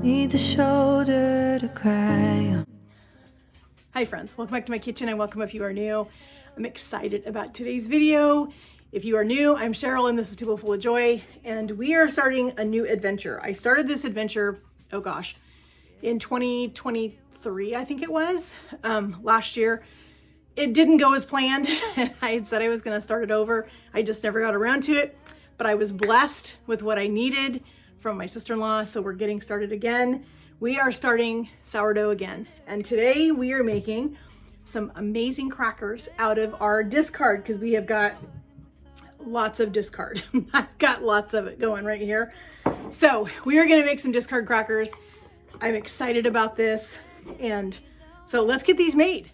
Needs a shoulder to cry on. Hi friends, welcome back to my kitchen and welcome if you are new. I'm excited about today's video. If you are new, I'm Cheryl and this is Table Full of Joy and we are starting a new adventure. I started this adventure, oh gosh, in 2023, I think it was, last year. It didn't go as planned. I had said I was gonna start it over. I just never got around to it, but I was blessed with what I needed from my sister-in-law, so we're getting started again. We are starting sourdough again, and today we are making some amazing crackers out of our discard because we have got lots of discard. I've got lots of it going right here. So we are gonna make some discard crackers. I'm excited about this, and so let's get these made.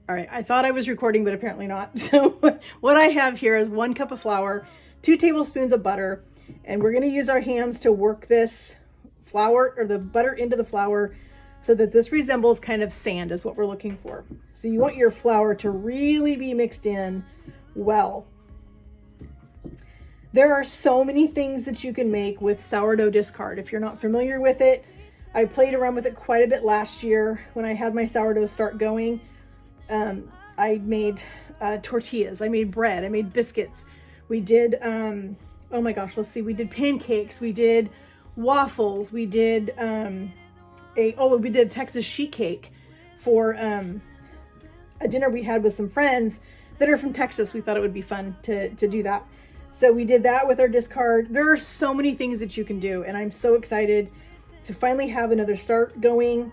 All right, I thought I was recording, but apparently not. So what I have here is 1 cup of flour, 2 tablespoons of butter, and we're gonna use our hands to work this flour or the butter into the flour so that this resembles kind of sand is what we're looking for. So you want your flour to really be mixed in well. There are so many things that you can make with sourdough discard. If you're not familiar with it, I played around with it quite a bit last year when I had my sourdough start going. I made tortillas, I made bread, I made biscuits. We did, oh my gosh, let's see, we did pancakes, we did waffles, we did we did Texas sheet cake for a dinner we had with some friends that are from Texas. We thought it would be fun to do that. So we did that with our discard. There are so many things that you can do, and I'm so excited to finally have another start going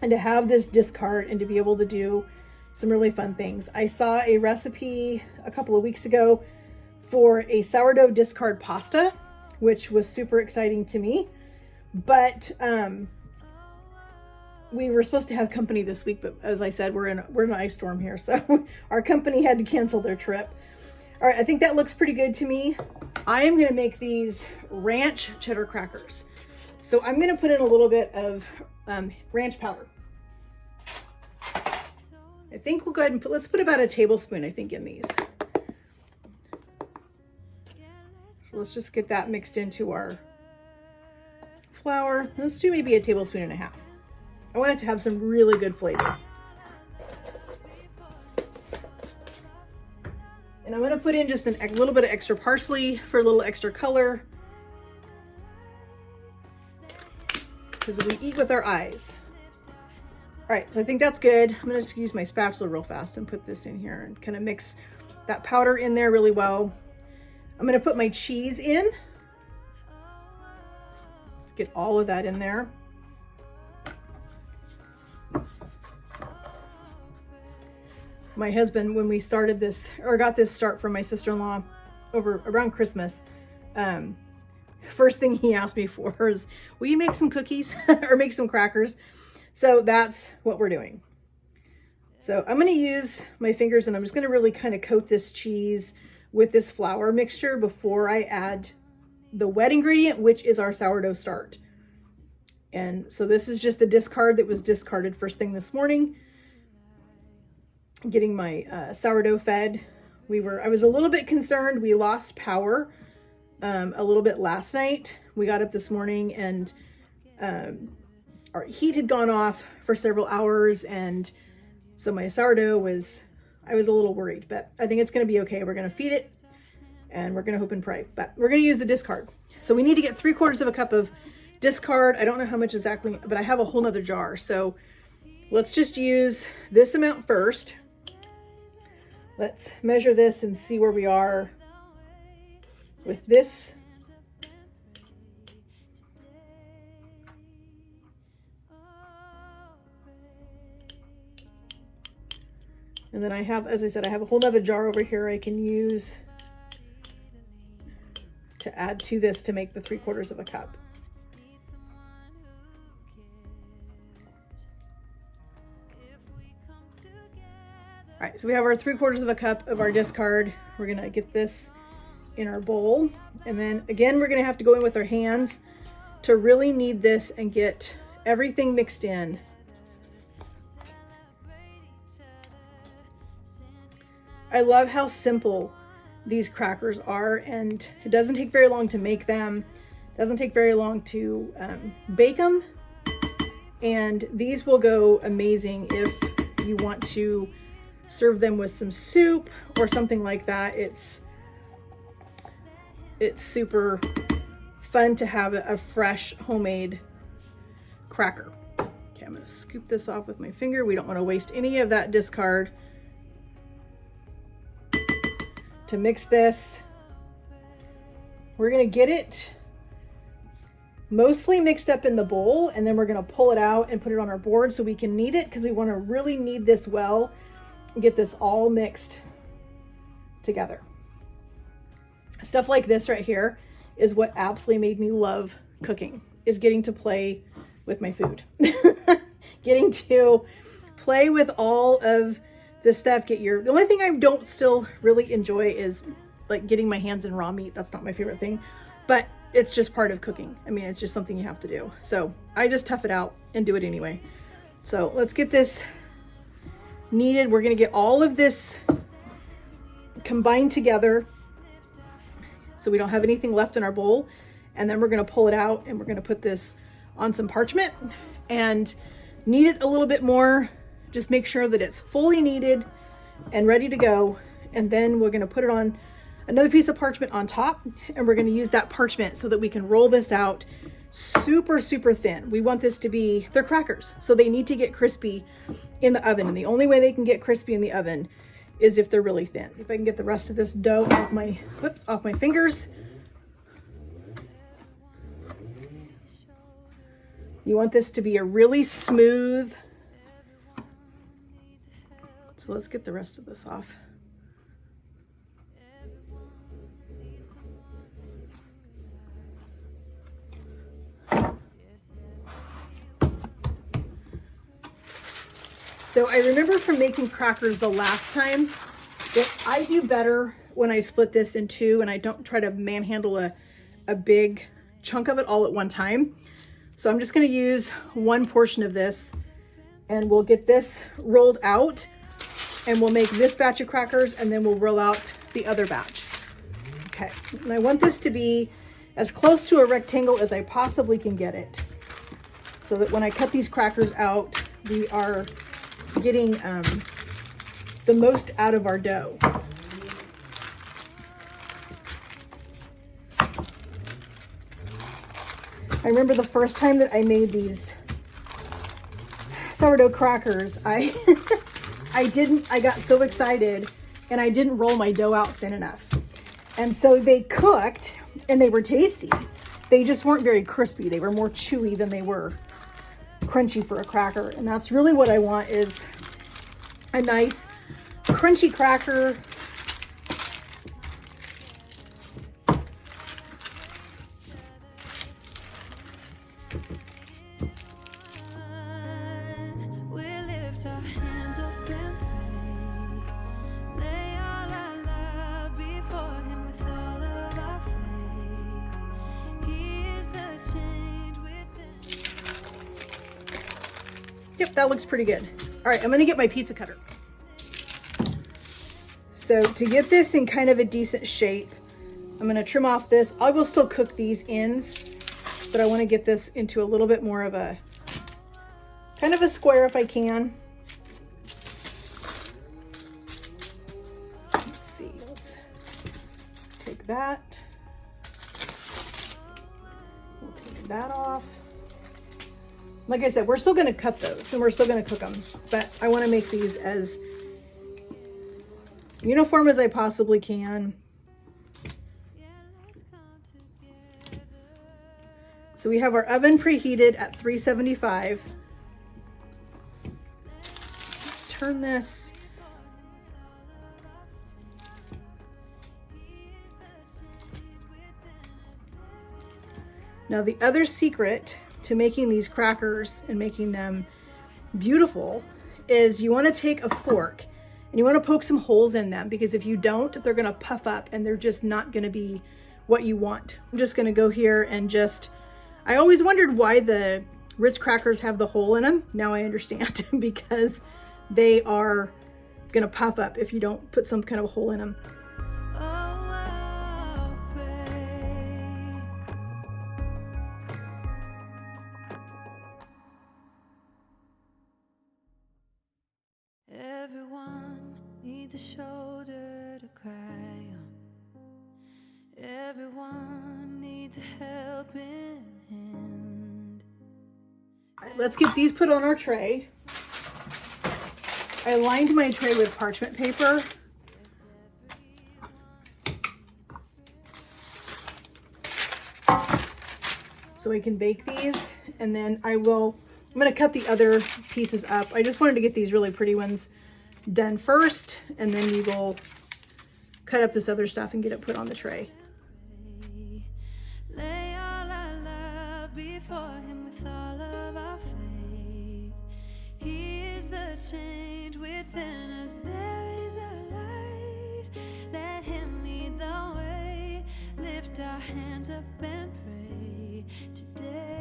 and to have this discard and to be able to do some really fun things. I saw a recipe a couple of weeks ago for a sourdough discard pasta, which was super exciting to me. But we were supposed to have company this week, but as I said, we're in an ice storm here, so our company had to cancel their trip. All right, I think that looks pretty good to me. I am gonna make these ranch cheddar crackers. So I'm gonna put in a little bit of ranch powder. I think we'll go ahead and let's put about a tablespoon, I think, in these. So let's just get that mixed into our flour. Let's do maybe a tablespoon and a half. I want it to have some really good flavor. And I'm gonna put in just a little bit of extra parsley for a little extra color, because we eat with our eyes. All right, so I think that's good. I'm gonna just use my spatula real fast and put this in here and kind of mix that powder in there really well. I'm gonna put my cheese in. Let's get all of that in there. My husband, when we started this, or got this start from my sister-in-law over around Christmas, first thing he asked me for is, will you make some cookies or make some crackers? So that's what we're doing. So I'm gonna use my fingers and I'm just gonna really kind of coat this cheese with this flour mixture before I add the wet ingredient, which is our sourdough start. And so this is just a discard that was discarded first thing this morning. Getting my sourdough fed. I was a little bit concerned. We lost power a little bit last night. We got up this morning and our heat had gone off for several hours, and so my sourdough I was a little worried, but I think it's gonna be okay. We're gonna feed it and we're gonna hope and pray, but we're gonna use the discard. So we need to get 3/4 of a cup of discard. I don't know how much exactly, but I have a whole nother jar. So let's just use this amount first. Let's measure this and see where we are with this. And then I have, as I said, I have a whole nother jar over here I can use to add to this to make the 3/4 of a cup. All right, so we have our 3/4 of a cup of our discard. We're gonna get this in our bowl. And then again, we're gonna have to go in with our hands to really knead this and get everything mixed in. I love how simple these crackers are, and it doesn't take very long to make them. Doesn't take very long to bake them. And these will go amazing if you want to serve them with some soup or something like that. It's super fun to have a fresh homemade cracker. Okay, I'm gonna scoop this off with my finger. We don't want to waste any of that discard. To mix this, we're gonna get it mostly mixed up in the bowl, and then we're gonna pull it out and put it on our board so we can knead it, because we want to really knead this well and get this all mixed together. Stuff like this right here is what absolutely made me love cooking, is getting to play with my food. Getting to play with all of this stuff. The only thing I don't still really enjoy is like getting my hands in raw meat. That's not my favorite thing, but it's just part of cooking. I mean, it's just something you have to do. So I just tough it out and do it anyway. So let's get this kneaded. We're gonna get all of this combined together so we don't have anything left in our bowl. And then we're gonna pull it out and we're gonna put this on some parchment and knead it a little bit more. Just make sure that it's fully kneaded and ready to go. And then we're gonna put it on another piece of parchment on top, and we're gonna use that parchment so that we can roll this out super, super thin. We want this to be, they're crackers, so they need to get crispy in the oven. And the only way they can get crispy in the oven is if they're really thin. If I can get the rest of this dough off my, off my fingers. You want this to be a really smooth. So let's get the rest of this off. So I remember from making crackers the last time that I do better when I split this in two and I don't try to manhandle a big chunk of it all at one time. So I'm just gonna use one portion of this and we'll get this rolled out and we'll make this batch of crackers and then we'll roll out the other batch. Okay, and I want this to be as close to a rectangle as I possibly can get it, so that when I cut these crackers out, we are getting the most out of our dough. I remember the first time that I made these sourdough crackers, I got so excited and I didn't roll my dough out thin enough. And so they cooked and they were tasty. They just weren't very crispy. They were more chewy than they were crunchy for a cracker. And that's really what I want, is a nice crunchy cracker. Yep, that looks pretty good. All right, I'm gonna get my pizza cutter. So to get this in kind of a decent shape, I'm gonna trim off this. I will still cook these ends, but I wanna get this into a little bit more of a, kind of a square if I can. Let's see, let's take that. We'll take that off. Like I said, we're still going to cut those and we're still going to cook them, but I want to make these as uniform as I possibly can. So we have our oven preheated at 375. Let's turn this. Now the other secret to making these crackers and making them beautiful is you want to take a fork and you want to poke some holes in them, because if you don't, they're going to puff up and they're just not going to be what you want. I'm just going to go here and just, I always wondered why the Ritz crackers have the hole in them. Now I understand, because they are going to puff up if you don't put some kind of a hole in them. needs a shoulder to cry on. Everyone needs a helping hand. All right, let's get these put on our tray. I lined my tray with parchment paper. So we can bake these, and then I'm gonna cut the other pieces up. I just wanted to get these really pretty ones done first, and then we will cut up this other stuff and get it put on the tray. Lay all our love before him with all of our faith. He is the change within us. There is a light. Let him lead the way. Lift our hands up and pray today.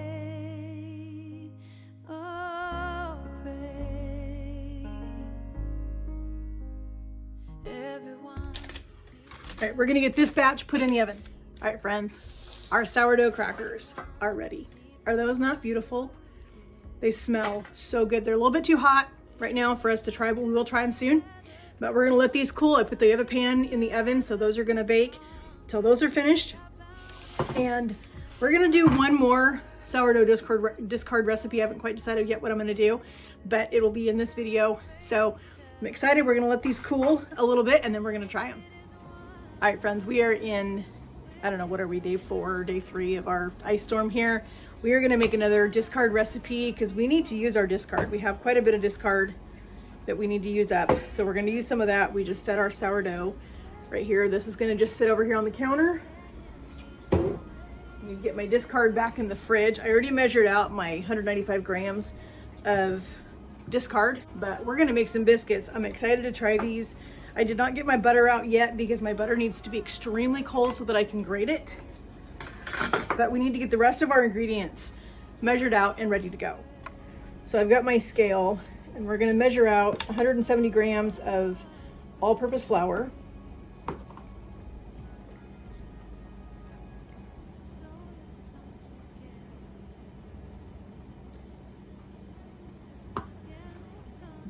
Oh, pray. Everyone. All right, we're gonna get this batch put in the oven. All right, friends, our sourdough crackers are ready. Are those not beautiful? They smell so good. They're a little bit too hot right now for us to try, but we will try them soon. But we're gonna let these cool. I put the other pan in the oven, so those are gonna bake till those are finished. And we're gonna do one more sourdough discard recipe. I haven't quite decided yet what I'm gonna do, but it'll be in this video. So I'm excited. We're gonna let these cool a little bit, and then we're gonna try them. All right, friends, we are in, I don't know, what are we, day 4 or day 3 of our ice storm here. We are gonna make another discard recipe because we need to use our discard. We have quite a bit of discard that we need to use up. So we're gonna use some of that. We just fed our sourdough right here. This is gonna just sit over here on the counter. I need to get my discard back in the fridge. I already measured out my 195 grams of discard, but we're gonna make some biscuits. I'm excited to try these. I did not get my butter out yet because my butter needs to be extremely cold so that I can grate it. But we need to get the rest of our ingredients measured out and ready to go. So I've got my scale, and we're gonna measure out 170 grams of all-purpose flour.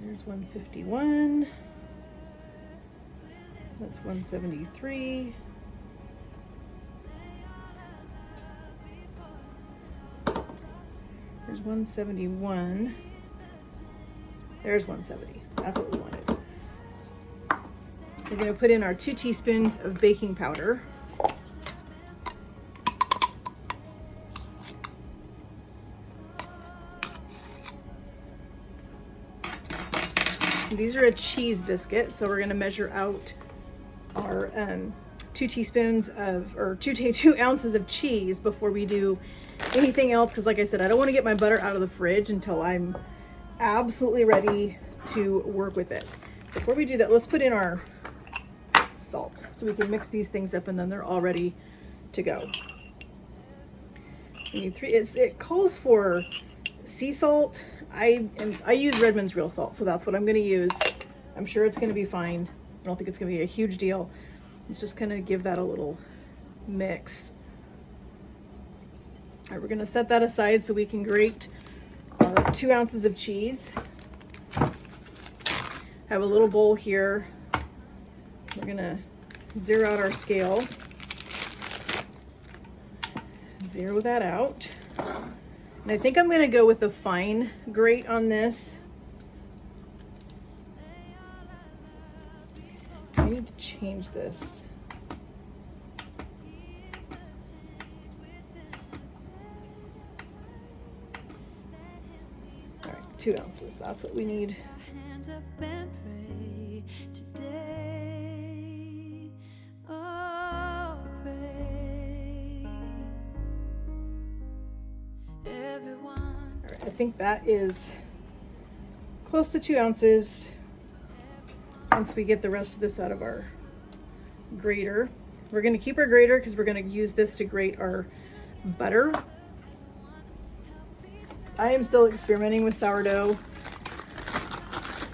There's 151. That's 173. There's 171. There's 170. That's what we wanted. We're going to put in our 2 teaspoons of baking powder. These are a cheese biscuit, so we're going to measure out our 2 teaspoons of, or 2 ounces of cheese before we do anything else, because like I said, I don't want to get my butter out of the fridge until I'm absolutely ready to work with it. Before we do that, let's put in our salt so we can mix these things up, and then they're all ready to go. We need 3. It calls for sea salt. I use Redmond's real salt, so that's what I'm going to use. I'm sure it's going to be fine. I don't think it's going to be a huge deal. It's just going to give that a little mix. All right, we're going to set that aside so we can grate our 2 ounces of cheese. Have a little bowl here. We're going to zero out our scale. Zero that out. And I think I'm going to go with a fine grate on this. I need to change this. All right, 2 ounces. That's what we need. Hands up and pray today. Oh, pray. Everyone. All right, I think that is close to 2 ounces. Once we get the rest of this out of our grater, we're going to keep our grater because we're going to use this to grate our butter. I am still experimenting with sourdough,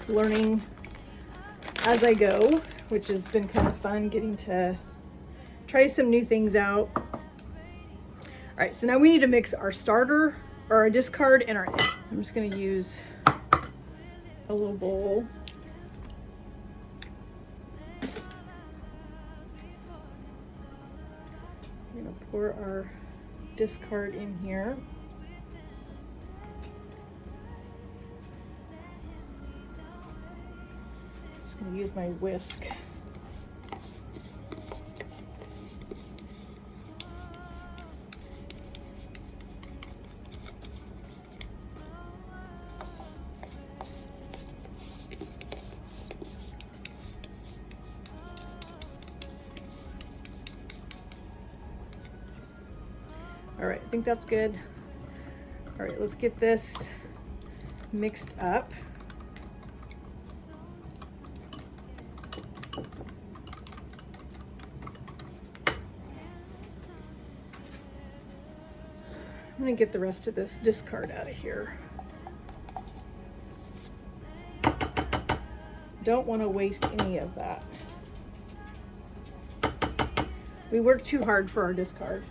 learning as I go, which has been kind of fun, getting to try some new things out. All right, so now we need to mix our starter, or our discard, and our egg. I'm just going to use a little bowl. pour our discard in here. I'm just going to use my whisk. All right, I think that's good. All right, let's get this mixed up. I'm gonna get the rest of this discard out of here. Don't want to waste any of that. We work too hard for our discard.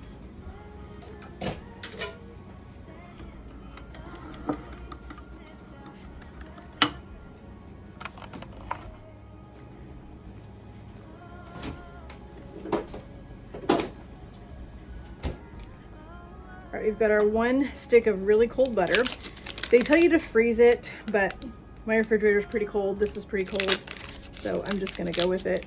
All right, we've got our 1 stick of really cold butter. They tell you to freeze it, but my refrigerator is pretty cold. This is pretty cold, so I'm just gonna go with it.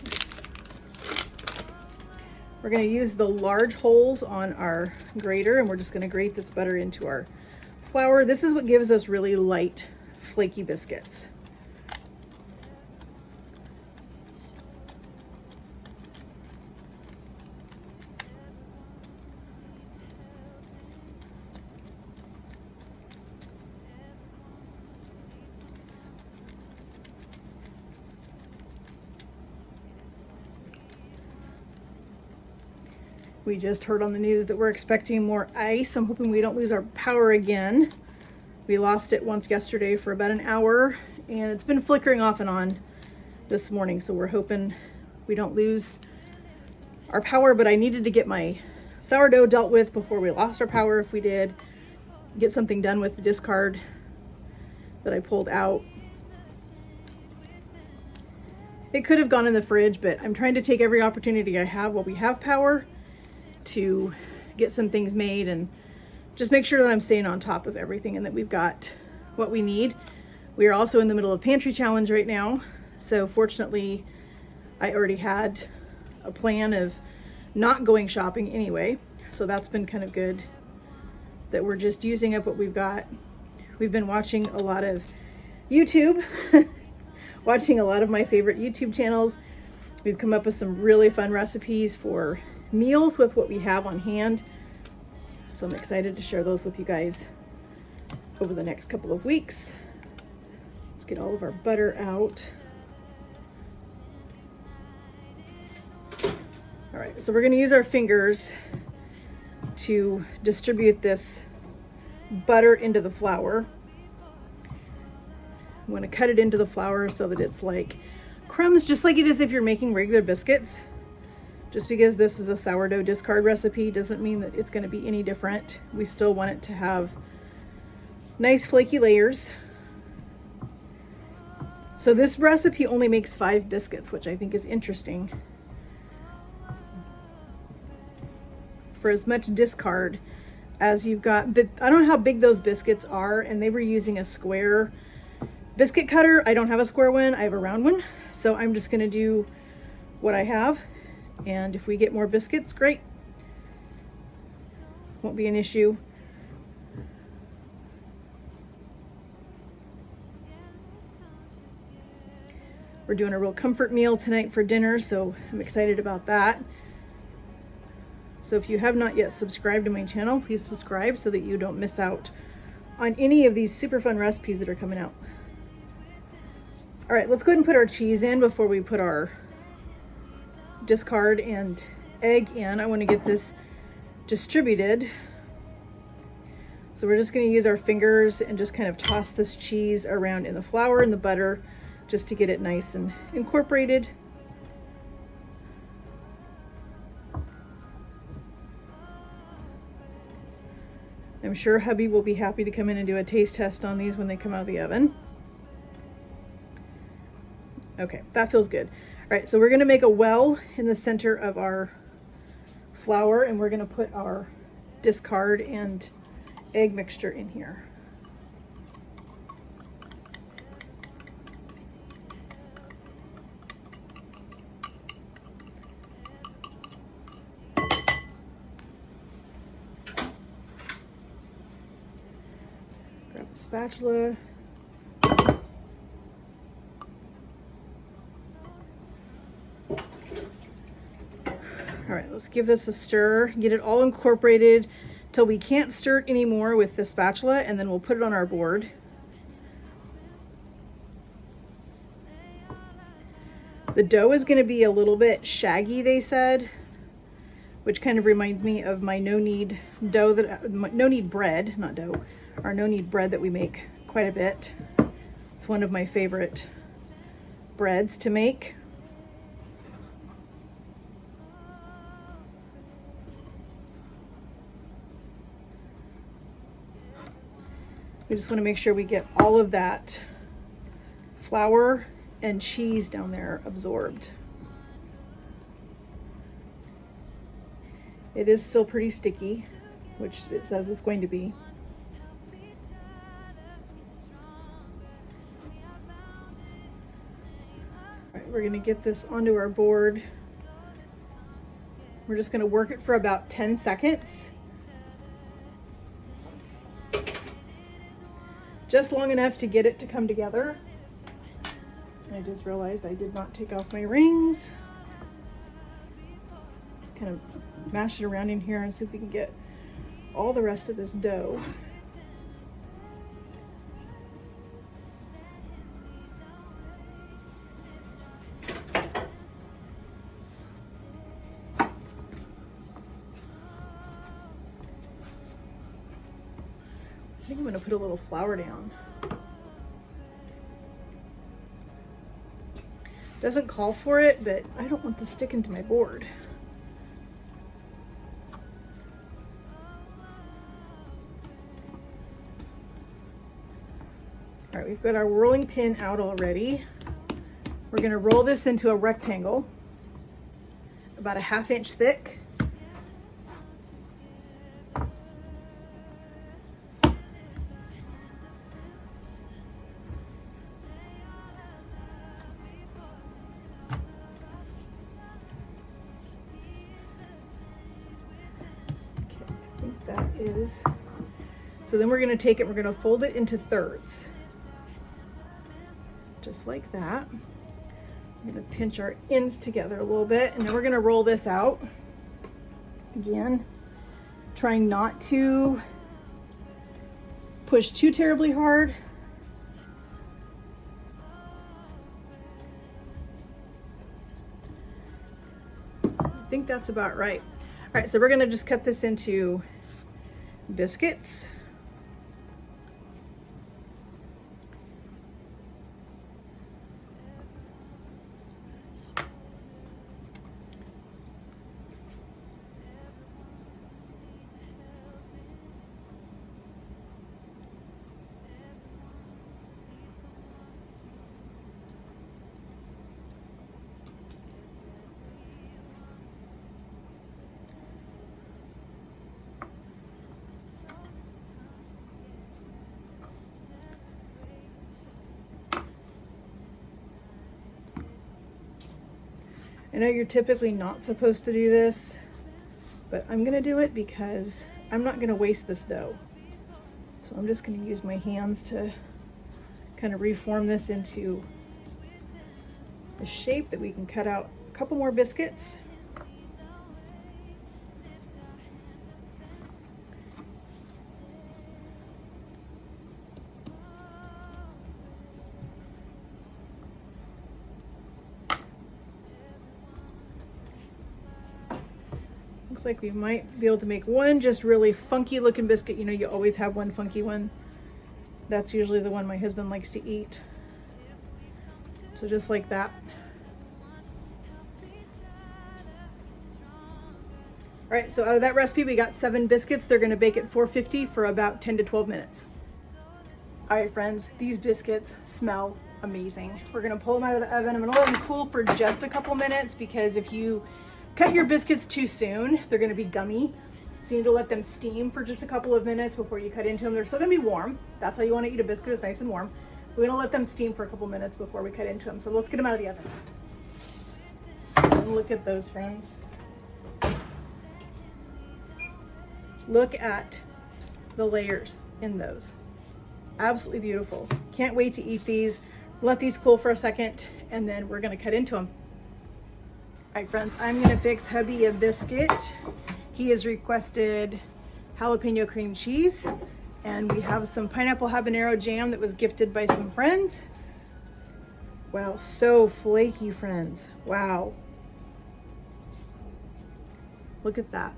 We're gonna use the large holes on our grater, and we're just gonna grate this butter into our flour. This is what gives us really light, flaky biscuits. We just heard on the news that we're expecting more ice. I'm hoping we don't lose our power again. We lost it once yesterday for about an hour, and it's been flickering off and on this morning, so we're hoping we don't lose our power. But I needed to get my sourdough dealt with before we lost our power. If we did, get something done with the discard that I pulled out. It could have gone in the fridge, but I'm trying to take every opportunity I have while we have power to get some things made and just make sure that I'm staying on top of everything and that we've got what we need. We are also in the middle of pantry challenge right now, so fortunately I already had a plan of not going shopping anyway, so that's been kind of good that we're just using up what we've got. We've been watching a lot of YouTube watching a lot of my favorite YouTube channels. We've come up with some really fun recipes for meals with what we have on hand. So I'm excited to share those with you guys over the next couple of weeks. Let's get all of our butter out. All right, so we're going to use our fingers to distribute this butter into the flour. I'm going to cut it into the flour so that it's like crumbs, just like it is if you're making regular biscuits. Just because this is a sourdough discard recipe doesn't mean that it's going to be any different. We still want it to have nice flaky layers. So this recipe only makes 5 biscuits, which I think is interesting. For as much discard as you've got, but I don't know how big those biscuits are, and they were using a square biscuit cutter. I don't have a square one, I have a round one. So I'm just going to do what I have. And if we get more biscuits, great. Won't be an issue. We're doing a real comfort meal tonight for dinner, so I'm excited about that. So if you have not yet subscribed to my channel, please subscribe so that you don't miss out on any of these super fun recipes that are coming out. All right, let's go ahead and put our cheese in before we put our discard and egg in. I want to get this distributed. So we're just going to use our fingers and just kind of toss this cheese around in the flour and the butter just to get it nice and incorporated. I'm sure hubby will be happy to come in and do a taste test on these when they come out of the oven. Okay, that feels good. All right, so we're gonna make a well in the center of our flour, and we're going to put our discard and egg mixture in here. Grab a spatula. All right, let's give this a stir, get it all incorporated till we can't stir it anymore with the spatula, and then we'll put it on our board. The dough is going to be a little bit shaggy, they said, which kind of reminds me of my no-knead dough, no-knead bread, not dough, our no-knead bread that we make quite a bit. It's one of my favorite breads to make. We just want to make sure we get all of that flour and cheese down there absorbed. It is still pretty sticky, which it says it's going to be. All right, we're going to get this onto our board. We're just going to work it for about 10 seconds. Just long enough to get it to come together. I just realized I did not take off my rings. Let's kind of mash it around in here and see if we can get all the rest of this dough. I think I'm going to put a little flour down. Doesn't call for it, but I don't want this sticking to my board. All right, we've got our rolling pin out already. We're going to roll this into a rectangle, about a 1/2 inch thick. That is, so then we're going to take it, we're going to fold it into thirds, just like that. I'm going to pinch our ends together a little bit, and then we're going to roll this out again, trying not to push too terribly hard. I think that's about right. All right, so we're going to just cut this into biscuits. I know you're typically not supposed to do this, but I'm going to do it because I'm not going to waste this dough. So I'm just going to use my hands to kind of reform this into a shape that we can cut out a couple more biscuits. Looks like we might be able to make one just really funky looking biscuit. You know, you always have one funky one. That's usually the one my husband likes to eat. So just like that. All right, so out of that recipe, we got 7 biscuits. They're gonna bake at 450 for about 10 to 12 minutes. All right, friends, these biscuits smell amazing. We're gonna pull them out of the oven. I'm gonna let them cool for just a couple minutes because if you cut your biscuits too soon. They're gonna be gummy. So you need to let them steam for just a couple of minutes before you cut into them. They're still gonna be warm. That's how you wanna eat a biscuit, is nice and warm. We're gonna let them steam for a couple minutes before we cut into them. So let's get them out of the oven. And look at those, friends. Look at the layers in those. Absolutely beautiful. Can't wait to eat these. Let these cool for a second, and then we're gonna cut into them. All right, friends, I'm gonna fix hubby a biscuit. He has requested jalapeno cream cheese, and we have some pineapple habanero jam that was gifted by some friends. Wow, so flaky, friends. Wow. Look at that.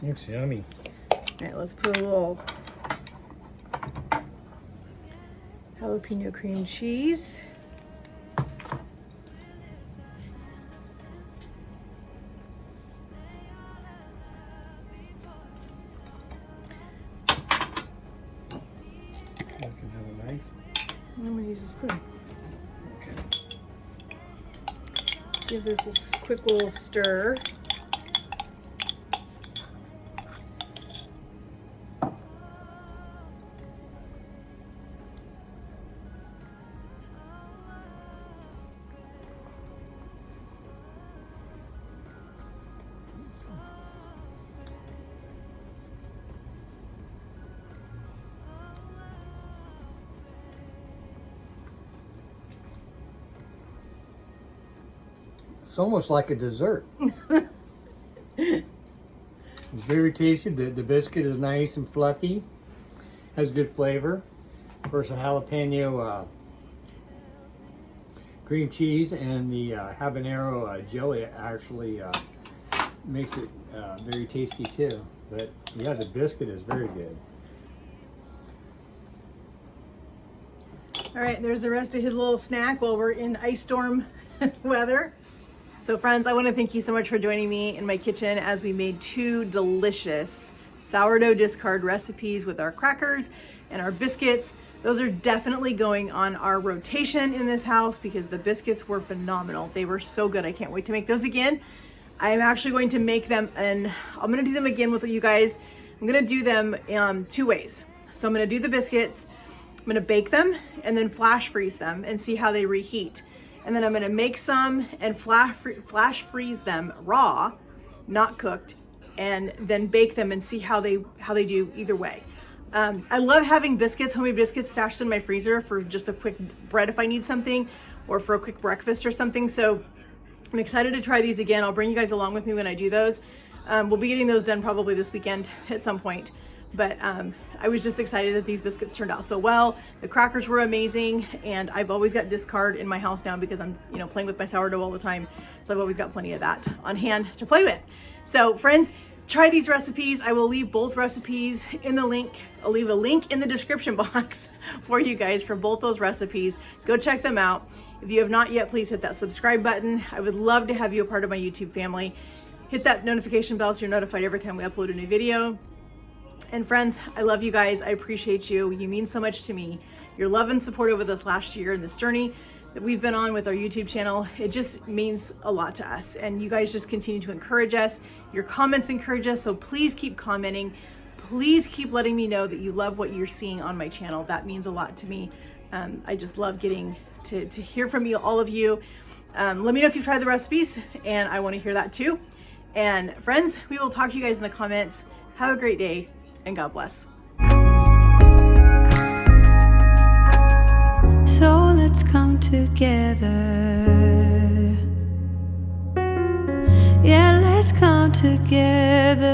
Looks yummy. All right, let's put a little jalapeno cream cheese. I'm gonna use a spoon. Okay. Give this a quick little stir. It's almost like a dessert. It's very tasty. The biscuit is nice and fluffy. Has good flavor. Of course, the jalapeno cream cheese and the habanero jelly actually makes it very tasty too. But yeah, the biscuit is very good. All right, there's the rest of his little snack while we're in ice storm weather. So friends, I want to thank you so much for joining me in my kitchen as we made 2 delicious sourdough discard recipes with our crackers and our biscuits. Those are definitely going on our rotation in this house because the biscuits were phenomenal. They were so good. I can't wait to make those again. I'm actually going to make them, and I'm going to do them again with you guys. I'm going to do them 2 ways. So I'm going to do the biscuits, I'm going to bake them, and then flash freeze them and see how they reheat. And then I'm gonna make some and flash freeze them raw, not cooked, and then bake them and see how they do either way. I love having biscuits, homemade biscuits stashed in my freezer for just a quick bread if I need something, or for a quick breakfast or something. So I'm excited to try these again. I'll bring you guys along with me when I do those. We'll be getting those done probably this weekend at some point. But I was just excited that these biscuits turned out so well. The crackers were amazing, and I've always got discard in my house now because I'm playing with my sourdough all the time. So I've always got plenty of that on hand to play with. So friends, try these recipes. I will leave both recipes in the link. I'll leave a link in the description box for you guys for both those recipes. Go check them out. If you have not yet, please hit that subscribe button. I would love to have you a part of my YouTube family. Hit that notification bell so you're notified every time we upload a new video. And friends, I love you guys. I appreciate you. You mean so much to me. Your love and support over this last year and this journey that we've been on with our YouTube channel, it just means a lot to us. And you guys just continue to encourage us. Your comments encourage us. So please keep commenting. Please keep letting me know that you love what you're seeing on my channel. That means a lot to me. I just love getting to hear from you, all of you. Let me know if you've tried the recipes, and I want to hear that too. And friends, we will talk to you guys in the comments. Have a great day. And God bless. So let's come together. Yeah, let's come together.